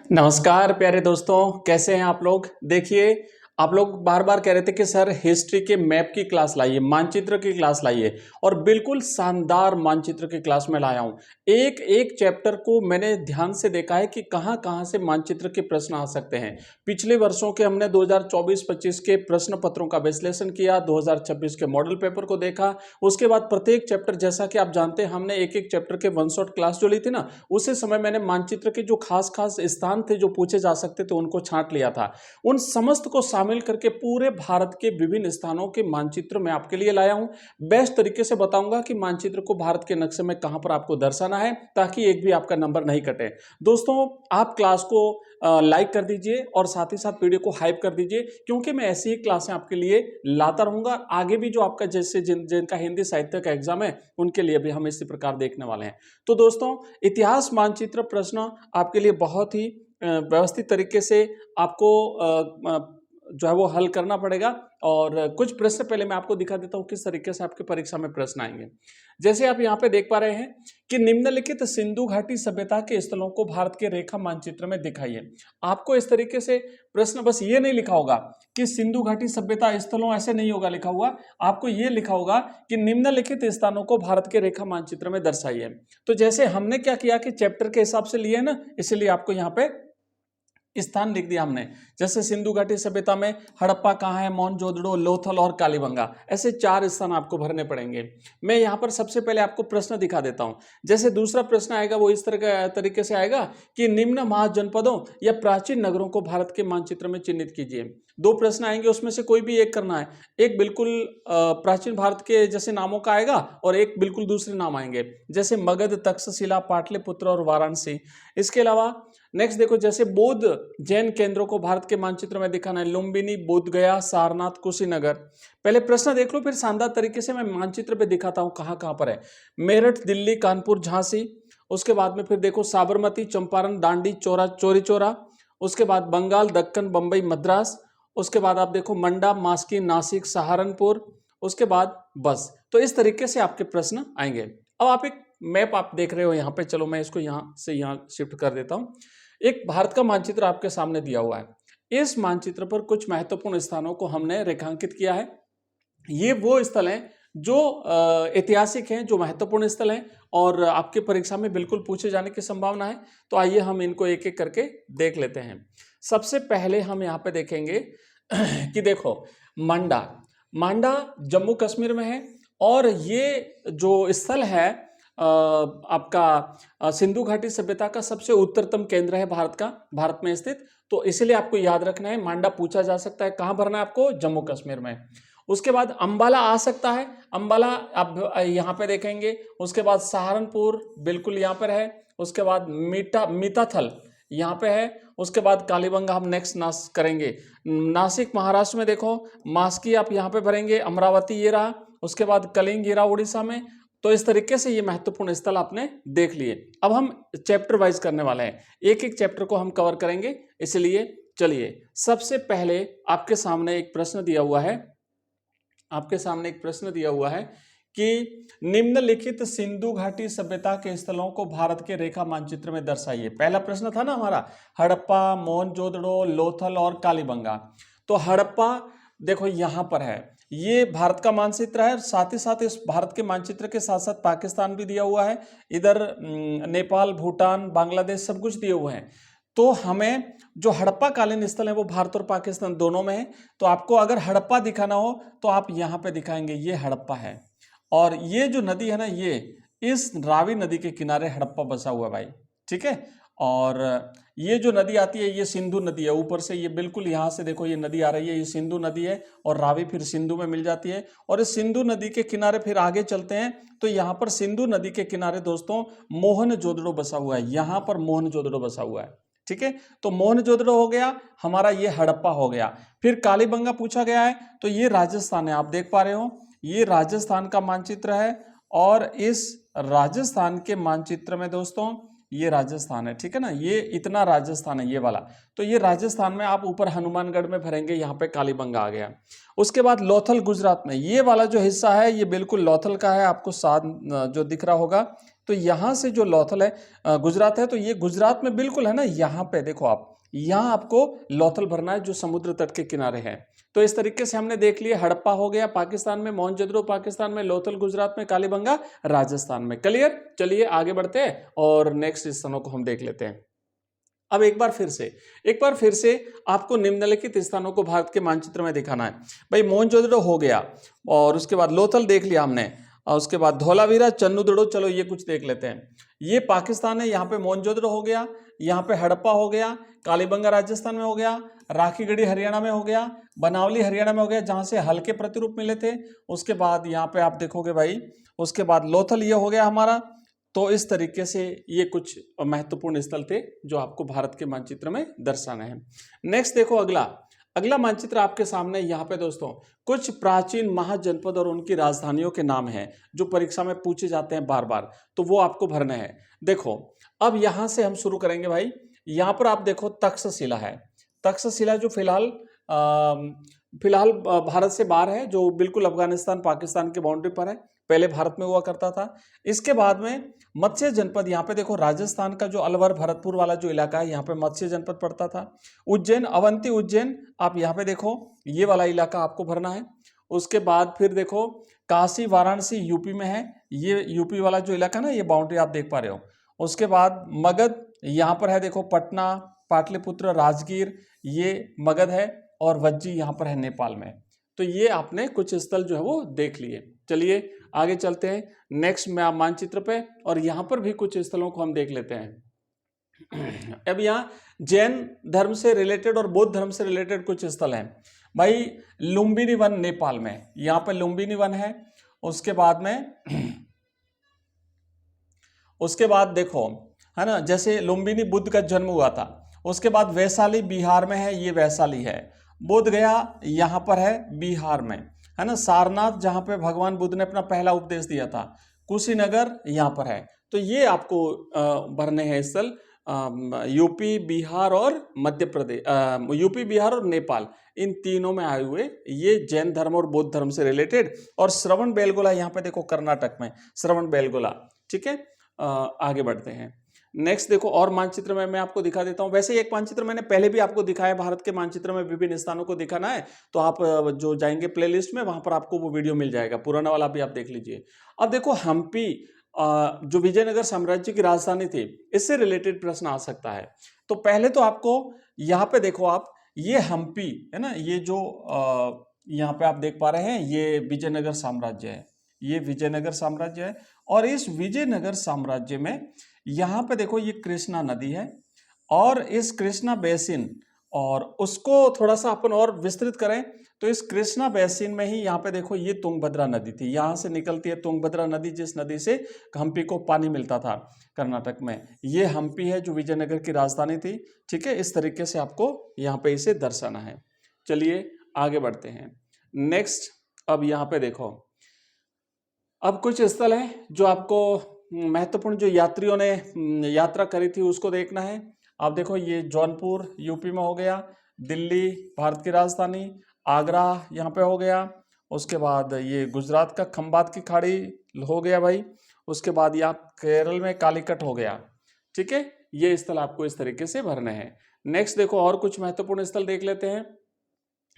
नमस्कार प्यारे दोस्तों, कैसे हैं आप लोग। देखिए, आप लोग बार बार कह रहे थे कि सर हिस्ट्री के मैप की क्लास लाइए, मानचित्र की क्लास लाइए, और बिल्कुल शानदार मानचित्र की क्लास में लाया हूं। एक एक चैप्टर को मैंने ध्यान से देखा है कि कहां कहां से मानचित्र के प्रश्न आ सकते हैं। पिछले वर्षों के हमने 2024-25 के प्रश्न पत्रों का विश्लेषण किया, 2026 के मॉडल पेपर को देखा। उसके बाद प्रत्येक चैप्टर, जैसा कि आप जानते हैं, हमने एक एक चैप्टर के वन शॉट क्लास जो ली थी ना, उसी समय मैंने मानचित्र के जो खास खास स्थान थे जो पूछे जा सकते थे उनको छांट लिया था। उन समस्त को शामिल करके पूरे भारत के विभिन्न स्थानों के मानचित्र मैं आपके लिए लाया हूं। बेस्ट तरीके से बताऊंगा कि मानचित्र को भारत के नक्शे में कहां पर आपको दर्शाना है, ताकि एक भी आपका नंबर नहीं कटे। दोस्तों, आप क्लास को लाइक कर दीजिए और साथ ही साथ वीडियो को हाइप कर दीजिए, क्योंकि मैं ऐसी ही क्लासें आपके लिए लाता रहूंगा। आगे भी जो आपका जैसे जिनका हिंदी साहित्य का एग्जाम है, उनके लिए भी हम इसी प्रकार देखने वाले हैं। तो दोस्तों, इतिहास मानचित्र प्रश्न आपके लिए बहुत ही व्यवस्थित तरीके से आपको जो है वो हल करना पड़ेगा। और कुछ प्रश्न पहले मैं आपको दिखा देता हूं किस तरीके से आपके परीक्षा में प्रश्न आएंगे। जैसे आप यहाँ पे देख पा रहे हैं कि निम्नलिखित सिंधु घाटी सभ्यता के स्थलों को भारत के रेखा मानचित्र में दिखाइए। आपको इस तरीके से प्रश्न बस ये नहीं लिखा होगा कि सिंधु घाटी सभ्यता स्थलों, ऐसे नहीं होगा लिखा हुआ। आपको ये लिखा होगा कि निम्नलिखित स्थानों को भारत के रेखा मानचित्र में दर्शाइए। तो जैसे हमने क्या किया कि चैप्टर के हिसाब से लिए ना, इसलिए आपको यहाँ पे स्थान लिख दिया हमने। जैसे सिंधु घाटी सभ्यता में हड़प्पा कहाँ है, मोहनजोदड़ो, लोथल और कालीबंगा, ऐसे 4 स्थान आपको भरने पड़ेंगे। मैं यहाँ पर सबसे पहले आपको प्रश्न दिखा देता हूँ। जैसे दूसरा प्रश्न आएगा वो इस तरह तरीके से आएगा कि निम्न महाजनपदों या प्राचीन नगरों को भारत के मानचित्र में चिन्हित कीजिए। 2 प्रश्न आएंगे, उसमें से कोई भी एक करना है। एक बिल्कुल प्राचीन भारत के जैसे नामों का आएगा और एक बिल्कुल दूसरे नाम आएंगे, जैसे मगध, तक्षशिला, पाटलिपुत्र और वाराणसी। इसके अलावा नेक्स्ट देखो, जैसे बौद्ध जैन केंद्रों को भारत के मानचित्र में दिखाना है। लुम्बिनी, बोध गया, सारनाथ, कुशीनगर। पहले प्रश्न देख लो, फिर शानदार तरीके से मैं मानचित्र पे दिखाता हूं कहां कहां पर है। मेरठ, दिल्ली, कानपुर, झांसी। उसके बाद में फिर देखो साबरमती, चंपारण, दांडी, चौरी चौरा। उसके बाद बंगाल, दक्कन, बंबई, मद्रास। उसके बाद आप देखो मंडा, मास्की, नासिक, सहारनपुर। उसके बाद बस। तो इस तरीके से आपके प्रश्न आएंगे। अब आप एक मैप आप देख रहे हो यहाँ पे, चलो मैं इसको यहाँ से यहाँ शिफ्ट कर देता हूँ। एक भारत का मानचित्र आपके सामने दिया हुआ है। इस मानचित्र पर कुछ महत्वपूर्ण स्थानों को हमने रेखांकित किया है। ये वो स्थल हैं जो ऐतिहासिक हैं, जो महत्वपूर्ण स्थल हैं और आपके परीक्षा में बिल्कुल पूछे जाने की संभावना है। तो आइए हम इनको एक एक करके देख लेते हैं। सबसे पहले हम यहाँ पे देखेंगे कि देखो मांडा जम्मू कश्मीर में है, और ये जो स्थल है आपका सिंधु घाटी सभ्यता का सबसे उत्तरतम केंद्र है भारत में स्थित। तो इसलिए आपको याद रखना है, मांडा पूछा जा सकता है। कहां भरना है आपको? जम्मू कश्मीर में। उसके बाद अंबाला आ सकता है, अंबाला आप यहाँ पे देखेंगे। उसके बाद सहारनपुर बिल्कुल यहाँ पर है। उसके बाद मीताथल यहाँ पे है। उसके बाद कालीबंगा हम नेक्स्ट करेंगे। नासिक महाराष्ट्र में देखो, मास्की आप यहाँ पे भरेंगे, अमरावती ये रहा। उसके बाद कलिंग ये रहा उड़ीसा में। तो इस तरीके से ये महत्वपूर्ण स्थल आपने देख लिए। अब हम चैप्टर वाइज करने वाले हैं, एक एक चैप्टर को हम कवर करेंगे। इसलिए चलिए, सबसे पहले आपके सामने एक प्रश्न दिया हुआ है कि निम्नलिखित सिंधु घाटी सभ्यता के स्थलों को भारत के रेखा मानचित्र में दर्शाइए। पहला प्रश्न था ना हमारा, हड़प्पा, मोहनजोदड़ो, लोथल और कालीबंगा। तो हड़प्पा देखो यहां पर है, ये भारत का मानचित्र है। साथ ही साथ इस भारत के मानचित्र के साथ साथ पाकिस्तान भी दिया हुआ है। इधर नेपाल, भूटान, बांग्लादेश सब कुछ दिए हुए हैं। तो हमें जो हड़प्पा कालीन स्थल है वो भारत और पाकिस्तान दोनों में है। तो आपको अगर हड़प्पा दिखाना हो तो आप यहाँ पे दिखाएंगे, ये हड़प्पा है। और ये जो नदी है ना, ये इस रावी नदी के किनारे हड़प्पा बसा हुआ है भाई, ठीक है। और ये जो नदी आती है ये सिंधु नदी है। ऊपर से ये बिल्कुल यहाँ से देखो ये नदी आ रही है, ये सिंधु नदी है, और रावी फिर सिंधु में मिल जाती है। और इस सिंधु नदी के किनारे फिर आगे चलते हैं तो यहाँ पर सिंधु नदी के किनारे दोस्तों मोहनजोदड़ो बसा हुआ है। यहाँ पर मोहनजोदड़ो बसा हुआ है, ठीक है। तो मोहनजोदड़ो हो गया हमारा, ये हड़प्पा हो गया। फिर कालीबंगा पूछा गया है, तो ये राजस्थान है। आप देख पा रहे हो ये राजस्थान का मानचित्र है, और इस राजस्थान के मानचित्र में दोस्तों ये राजस्थान है, ठीक है ना। ये इतना राजस्थान है ये वाला। तो ये राजस्थान में आप ऊपर हनुमानगढ़ में भरेंगे, यहाँ पे कालीबंगा आ गया। उसके बाद लोथल गुजरात में, ये वाला जो हिस्सा है ये बिल्कुल लोथल का है। आपको साथ जो दिख रहा होगा तो यहाँ से जो लोथल है गुजरात है, तो ये गुजरात में बिल्कुल है ना, यहाँ पे देखो आप, यहाँ आपको लोथल भरना है जो समुद्र तट के किनारे है। तो इस तरीके से हमने देख लिया, हड़प्पा हो गया पाकिस्तान में, मोहनजोदड़ो पाकिस्तान में, लोथल गुजरात में, कालीबंगा राजस्थान में। क्लियर? चलिए आगे बढ़ते हैं और नेक्स्ट स्थानों को हम देख लेते हैं। अब एक बार फिर से आपको निम्नलिखित स्थानों को भारत के मानचित्र में दिखाना है। भाई मोहनजोदड़ो हो गया, और उसके बाद लोथल देख लिया हमने, और उसके बाद धोलावीरा, चन्नूदड़ो, चलो ये कुछ देख लेते हैं। ये पाकिस्तान है, यहाँ पे मोहनजोदड़ो हो गया, यहाँ पे हड़प्पा हो गया, कालीबंगा राजस्थान में हो गया, राखीगढ़ी हरियाणा में हो गया, बनावली हरियाणा में हो गया जहां से हल्के प्रतिरूप मिले थे। उसके बाद यहाँ पे आप देखोगे भाई, उसके बाद लोथल ये हो गया हमारा। तो इस तरीके से ये कुछ महत्वपूर्ण स्थल थे जो आपको भारत के मानचित्र में दर्शाने हैं। नेक्स्ट देखो अगला मानचित्र आपके सामने। यहाँ पे दोस्तों कुछ प्राचीन महाजनपद और उनकी राजधानियों के नाम हैं जो परीक्षा में पूछे जाते हैं बार बार, तो वो आपको भरने हैं। देखो अब यहाँ से हम शुरू करेंगे भाई। यहाँ पर आप देखो तक्षशिला है, तक्षशिला जो फिलहाल भारत से बाहर है, जो बिल्कुल अफगानिस्तान पाकिस्तान के बाउंड्री पर है, पहले भारत में हुआ करता था। इसके बाद में मत्स्य जनपद, यहाँ पे देखो राजस्थान का जो अलवर भरतपुर वाला जो इलाका है, यहाँ पे मत्स्य जनपद पड़ता था। उज्जैन, अवंती उज्जैन, आप यहाँ पे देखो ये वाला इलाका आपको भरना है। उसके बाद फिर देखो काशी वाराणसी यूपी में है, ये यूपी वाला जो इलाका ना, ये बाउंड्री आप देख पा रहे हो। उसके बाद मगध यहाँ पर है, देखो पटना, पाटलिपुत्र, राजगीर, ये मगध है, और वज्जी यहाँ पर है नेपाल में। तो ये आपने कुछ स्थल जो है वो देख लिए। चलिए आगे चलते हैं नेक्स्ट में आप मानचित्र पे, और यहाँ पर भी कुछ स्थलों को हम देख लेते हैं। अब यहाँ जैन धर्म से रिलेटेड और बौद्ध धर्म से रिलेटेड कुछ स्थल हैं भाई। लुम्बिनी वन नेपाल में, यहाँ पे लुम्बिनी वन है। उसके बाद देखो है ना, जैसे लुम्बिनी बुद्ध का जन्म हुआ था। उसके बाद वैशाली बिहार में है, ये वैशाली है। बोध गया यहाँ पर है बिहार में, है ना। सारनाथ जहाँ पे भगवान बुद्ध ने अपना पहला उपदेश दिया था, कुशीनगर यहाँ पर है। तो ये आपको भरने हैं स्थल, यूपी, बिहार और मध्य प्रदेश, यूपी, बिहार और नेपाल, इन तीनों में आए हुए ये जैन धर्म और बौद्ध धर्म से रिलेटेड। और श्रवण बेलगोला यहाँ पे देखो कर्नाटक में, श्रवण बेलगोला, ठीक है। आगे बढ़ते हैं नेक्स्ट। देखो और मानचित्र में मैं आपको दिखा देता हूं। वैसे एक मानचित्र मैंने पहले भी आपको दिखाया, भारत के मानचित्र में विभिन्न स्थानों को दिखाना है तो आप जो जाएंगे प्लेलिस्ट में, वहां पर आपको वो वीडियो मिल जाएगा, पुराना वाला भी आप देख लीजिए। अब देखो हम्पी, जो विजयनगर साम्राज्य की राजधानी थी, इससे रिलेटेड प्रश्न आ सकता है। तो पहले तो आपको यहाँ पे देखो आप, ये हम्पी है ना, ये जो यहाँ पे आप देख पा रहे हैं, ये विजयनगर साम्राज्य है, ये विजयनगर साम्राज्य है। और इस विजयनगर साम्राज्य में यहाँ पे देखो ये कृष्णा नदी है, और इस कृष्णा बेसिन, और उसको थोड़ा सा अपन और विस्तृत करें तो इस कृष्णा बेसिन में ही यहाँ पे देखो ये तुंगभद्रा नदी थी, यहाँ से निकलती है तुंगभद्रा नदी, जिस नदी से हम्पी को पानी मिलता था कर्नाटक में। ये हम्पी है जो विजयनगर की राजधानी थी, ठीक है। इस तरीके से आपको यहाँ पे इसे दर्शाना है। चलिए आगे बढ़ते हैं नेक्स्ट। अब यहाँ पे देखो, अब कुछ स्थल हैं जो आपको महत्वपूर्ण, जो यात्रियों ने यात्रा करी थी उसको देखना है। आप देखो ये जौनपुर यूपी में हो गया, दिल्ली भारत की राजधानी, आगरा यहाँ पे हो गया। उसके बाद ये गुजरात का खंबात की खाड़ी हो गया भाई। उसके बाद यहाँ केरल में कालीकट हो गया, ठीक है। ये स्थल आपको इस तरीके से भरने हैं। नेक्स्ट देखो और कुछ महत्वपूर्ण स्थल देख लेते हैं।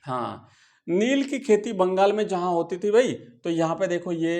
हाँ, नील की खेती बंगाल में जहाँ होती थी भाई, तो यहाँ पे देखो ये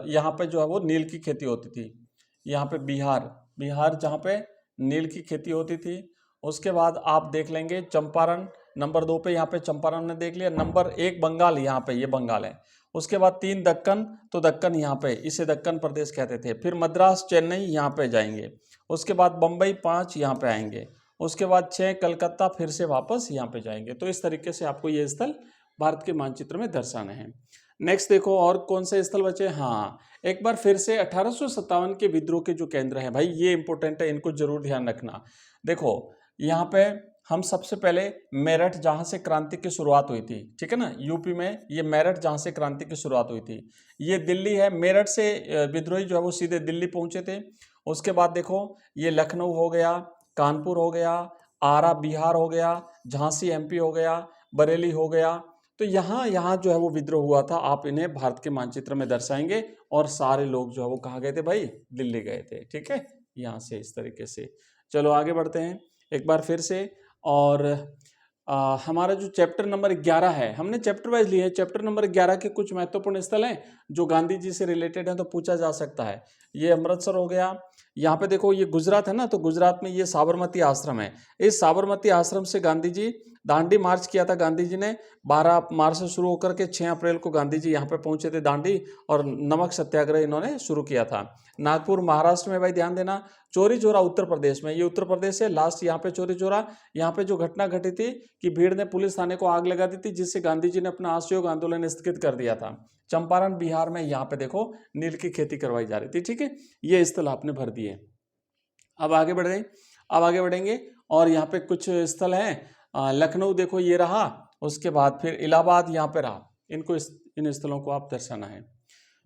यहाँ पे जो है वो नील की खेती होती थी। यहाँ पे बिहार जहाँ पे नील की खेती होती थी। उसके बाद आप देख लेंगे चंपारण, नंबर 2 पे यहाँ पे चंपारण ने देख लिया। नंबर 1 बंगाल, यहाँ पे ये बंगाल है। उसके बाद 3 दक्कन, तो दक्कन यहाँ पे, इसे दक्कन प्रदेश कहते थे। फिर मद्रास, चेन्नई यहाँ पे जाएंगे। उसके बाद बम्बई 5 यहाँ पे आएंगे। उसके बाद 6 कलकत्ता, फिर से वापस यहाँ पे जाएंगे। तो इस तरीके से आपको ये स्थल भारत के मानचित्र में दर्शाने हैं। नेक्स्ट देखो और कौन से स्थल बचे। हाँ, एक बार फिर से 1857 के विद्रोह के जो केंद्र हैं भाई, ये इंपॉर्टेंट है, इनको जरूर ध्यान रखना। देखो यहाँ पे हम सबसे पहले मेरठ, जहाँ से क्रांति की शुरुआत हुई थी, ठीक है ना, यूपी में ये मेरठ जहाँ से क्रांति की शुरुआत हुई थी। ये दिल्ली है, मेरठ से विद्रोही जो है वो सीधे दिल्ली पहुंचे थे। उसके बाद देखो ये लखनऊ हो गया, कानपुर हो गया, आरा बिहार हो गया, झांसी एमपी हो गया, बरेली हो गया। तो यहाँ जो है वो विद्रोह हुआ था। आप इन्हें भारत के मानचित्र में दर्शाएंगे और सारे लोग जो है वो कहाँ गए थे भाई, दिल्ली गए थे। ठीक है, यहाँ से इस तरीके से। चलो आगे बढ़ते हैं एक बार फिर से। और हमारा जो चैप्टर नंबर 11 है, हमने चैप्टर वाइज लिए हैं। चैप्टर नंबर 11 के कुछ महत्वपूर्ण स्थल हैं जो गांधी जी से रिलेटेड हैं, तो पूछा जा सकता है। ये अमृतसर हो गया, यहाँ पे देखो ये गुजरात है ना, तो गुजरात में ये साबरमती आश्रम है। इस साबरमती आश्रम से गांधी जी दांडी मार्च किया था। गांधी जी ने 12 मार्च से शुरू होकर के 6 अप्रैल को गांधी जी यहाँ पे पहुंचे थे दांडी, और नमक सत्याग्रह इन्होंने शुरू किया था। नागपुर महाराष्ट्र में भाई ध्यान देना। चौरी चौरा उत्तर प्रदेश में, ये उत्तर प्रदेश है, लास्ट यहाँ पे चौरी चौरा। यहाँ पे जो घटना घटी थी कि भीड़ ने पुलिस थाने को आग लगा दी थी, जिससे गांधी जी ने अपना असहयोग आंदोलन स्थगित कर दिया था। चंपारण बिहार में, यहाँ पे देखो नील की खेती करवाई जा रही थी। ठीक है, ये स्थल आपने भर दिए। अब आगे बढ़ेंगे और यहाँ पे कुछ स्थल हैं। लखनऊ देखो ये रहा, उसके बाद फिर इलाहाबाद यहाँ पे रहा। इनको इन स्थलों को आप दर्शाना है।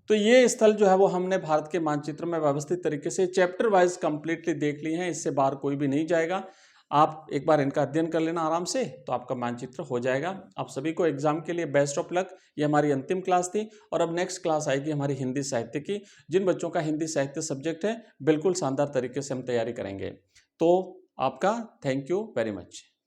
तो ये स्थल जो है वो हमने भारत के मानचित्र में व्यवस्थित तरीके से चैप्टर वाइज कंप्लीटली देख लिए हैं। इससे बाहर कोई भी नहीं जाएगा। आप एक बार इनका अध्ययन कर लेना आराम से, तो आपका मानचित्र हो जाएगा। आप सभी को एग्जाम के लिए बेस्ट ऑफ लक। ये हमारी अंतिम क्लास थी, और अब नेक्स्ट क्लास आएगी हमारी हिंदी साहित्य की। जिन बच्चों का हिंदी साहित्य सब्जेक्ट है, बिल्कुल शानदार तरीके से हम तैयारी करेंगे। तो आपका थैंक यू वेरी मच।